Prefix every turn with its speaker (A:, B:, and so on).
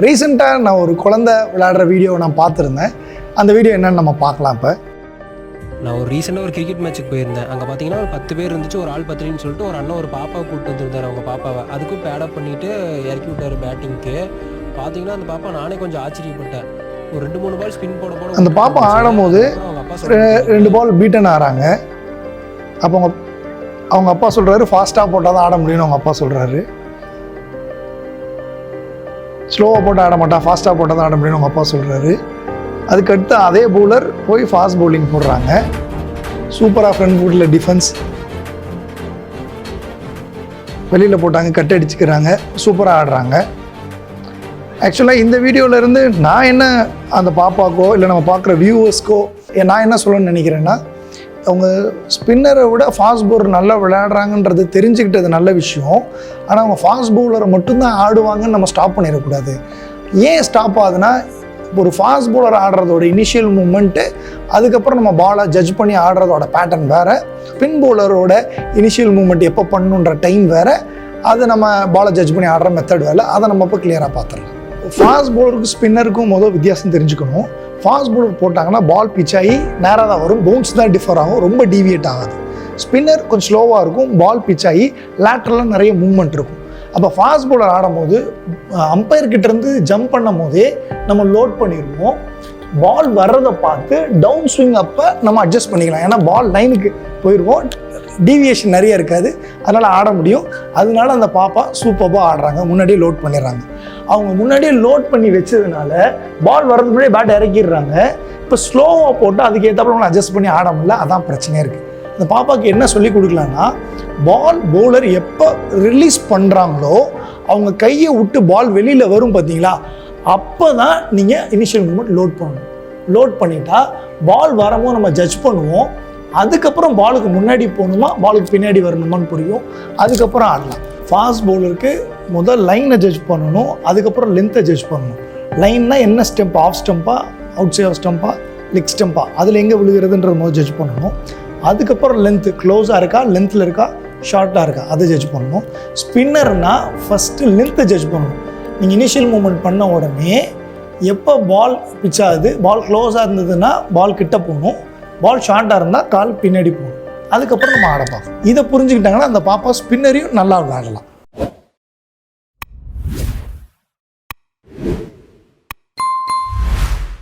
A: ரீசெண்டாக நான் ஒரு குழந்தை விளையாடுற வீடியோவை நான் பார்த்துருந்தேன். அந்த வீடியோ என்னன்னு நம்ம பார்க்கலாம். இப்போ
B: நான் ஒரு ரீசெண்டாக ஒரு கிரிக்கெட் மேட்ச்சுக்கு போயிருந்தேன். அங்கே பார்த்தீங்கன்னா ஒரு 10 பேர் இருந்துச்சு. ஒரு ஆள் 10 சொல்லிட்டு ஒரு அண்ணன் ஒரு பாப்பாவை கூப்பிட்டு வந்துருந்தார். அவங்க பாப்பாவை அதுக்கும் பேடப் பண்ணிவிட்டு இறக்கி விட்டார் பேட்டிங்க்கு. பார்த்தீங்கன்னா அந்த பாப்பா நானே கொஞ்சம் ஆச்சரியப்பட்டேன். ஒரு 2-3 பால் ஸ்பின் போட
A: அந்த பாப்பா ஆடும்போது 2 பால் பீட்டன் ஆகிறாங்க. அப்போ அவங்க அப்பா சொல்கிறாரு ஃபாஸ்ட்டாக போட்டால் தான் ஆட முடியும்னு அவங்க அப்பா சொல்கிறாரு. ஸ்லோவாக போட்டால் ஆட மாட்டான், ஃபாஸ்ட்டாக போட்டால் தான் ஆட முடியும்னு அவங்க அப்பா சொல்கிறாரு. அதுக்கடுத்து அதே பவுலர் போய் ஃபாஸ்ட் பவுலிங் போடுறாங்க. சூப்பராக ஃப்ரண்ட் ஃபுட்டில் டிஃபென்ஸ் வெளியில் போட்டாங்க, கட் அடிச்சுக்கிறாங்க, சூப்பராக ஆடுறாங்க. ஆக்சுவலாக இந்த வீடியோவிலேருந்து நான் என்ன அந்த பாப்பாக்கோ இல்லை நம்ம பார்க்குற வியூவர்ஸ்க்கோ நான் என்ன சொல்லணும்னு நினைக்கிறேன்னா, அவங்க ஸ்பின்னரை விட ஃபாஸ்ட் பவுலர் நல்லா விளையாடுறாங்கன்றது தெரிஞ்சுக்கிட்டது நல்ல விஷயம். ஆனால் அவங்க ஃபாஸ்ட் பவுலரை மட்டும்தான் ஆடுவாங்கன்னு நம்ம ஸ்டாப் பண்ணிடக்கூடாது. ஏன் ஸ்டாப் ஆகுதுன்னா, ஒரு ஃபாஸ்ட் பவுலர் ஆடுறதோட இனிஷியல் மூமெண்ட்டு, அதுக்கப்புறம் நம்ம பாலை ஜட்ஜ் பண்ணி ஆடுறதோட பேட்டர்ன் வேறு, ஸ்பின் பவுலரோட இனிஷியல் மூமெண்ட் எப்போ பண்ணணுன்ற டைம் வேறு, அதை நம்ம பாலை ஜட்ஜ் பண்ணி ஆடுற மெத்தட் வேலை. அதை நம்ம இப்போ கிளியராக பார்த்துடலாம். ஃபாஸ்ட் பவுலருக்கும் ஸ்பின்னருக்கும் வித்தியாசம் தெரிஞ்சுக்கணும். ஃபாஸ்ட் பவுலர் போட்டாங்கன்னா பால் பிச் ஆகி நேராக தான் வரும், பவுன்ஸ் தான் டிஃபர் ஆகும், ரொம்ப டீவியேட் ஆகாது. ஸ்பின்னர் கொஞ்சம் ஸ்லோவாக இருக்கும், பால் பிச் ஆகி லேட்டரலாக நிறைய மூவ்மெண்ட் இருக்கும். அப்போ ஃபாஸ்ட் பவுலர் ஆடும்போது அம்பையர்கிட்டேருந்து ஜம்ப் பண்ணும் போதே நம்ம லோட் பண்ணிடுவோம். பால் வர்றதை பார்த்து டவுன் ஸ்விங் அப்போ நம்ம அட்ஜஸ்ட் பண்ணிக்கலாம். ஏன்னா பால் லைனுக்கு போயிடுவோம், டீவியேஷன் நிறைய இருக்காது, அதனால் ஆட முடியும். அதனால அந்த பாப்பா சூப்பராக ஆடுறாங்க, முன்னாடியே லோட் பண்ணிடுறாங்க. அவங்க முன்னாடியே லோட் பண்ணி வச்சதுனால பால் வர்றதுக்கு முன்னாடியே பேட் இறக்கிடுறாங்க. இப்போ ஸ்லோவாக போட்டு அதுக்கேற்றப்ப நம்ம அட்ஜஸ்ட் பண்ணி ஆட முடியல, அதான் பிரச்சனையாக இருக்குது. அந்த பாப்பாவுக்கு என்ன சொல்லி கொடுக்கலான்னா, பால் பவுலர் எப்போ ரிலீஸ் பண்ணுறாங்களோ அவங்க கையை விட்டு பால் வெளியில் வரும் பார்த்தீங்களா, அப்போ தான் நீங்கள் இனிஷியல் மூமெண்ட் லோட் பண்ணணும். லோட் பண்ணிட்டா பால் வரும்போது நம்ம ஜட்ஜ் பண்ணுவோம். அதுக்கப்புறம் பாலுக்கு முன்னாடி போகணுமா பாலுக்கு பின்னாடி வரணுமான்னு புரியும், அதுக்கப்புறம் ஆடலாம். ஃபாஸ்ட் பவுலருக்கு முதல் லைனை ஜட்ஜ் பண்ணணும், அதுக்கப்புறம் லென்த்தை ஜட்ஜ் பண்ணணும். லைன்னா என்ன ஸ்டெம்ப், ஆஃப் ஸ்டெம்பா, அவுட் சைட் ஆஃப் ஸ்டெம்பா, லெக் ஸ்டெம்பா, அதில் எங்கே விழுகிறதுன்றது முதல் ஜட்ஜ் பண்ணணும். அதுக்கப்புறம் லென்த்து க்ளோஸாக இருக்கா, லென்த்தில் இருக்கா, ஷார்ட்டாக இருக்கா, அதை ஜட்ஜ் பண்ணணும். ஸ்பின்னர்னால் ஃபஸ்ட்டு லென்த்தை ஜட்ஜ் பண்ணணும். நீங்கள் இனிஷியல் மூமெண்ட் பண்ண உடனே எப்போ பால் பிச் ஆகுது, பால் க்ளோஸாக இருந்ததுன்னா பால் கிட்ட போகணும், பால் ஷார்ட்டாக இருந்தால் கால் பின்னாடி போகணும். அதுக்கப்புறம் நம்ம ஆட பார்க்கணும். இதை புரிஞ்சுக்கிட்டாங்கன்னா அந்த பாப்பா ஸ்பின்னரையும் நல்லா விளையாடலாம்.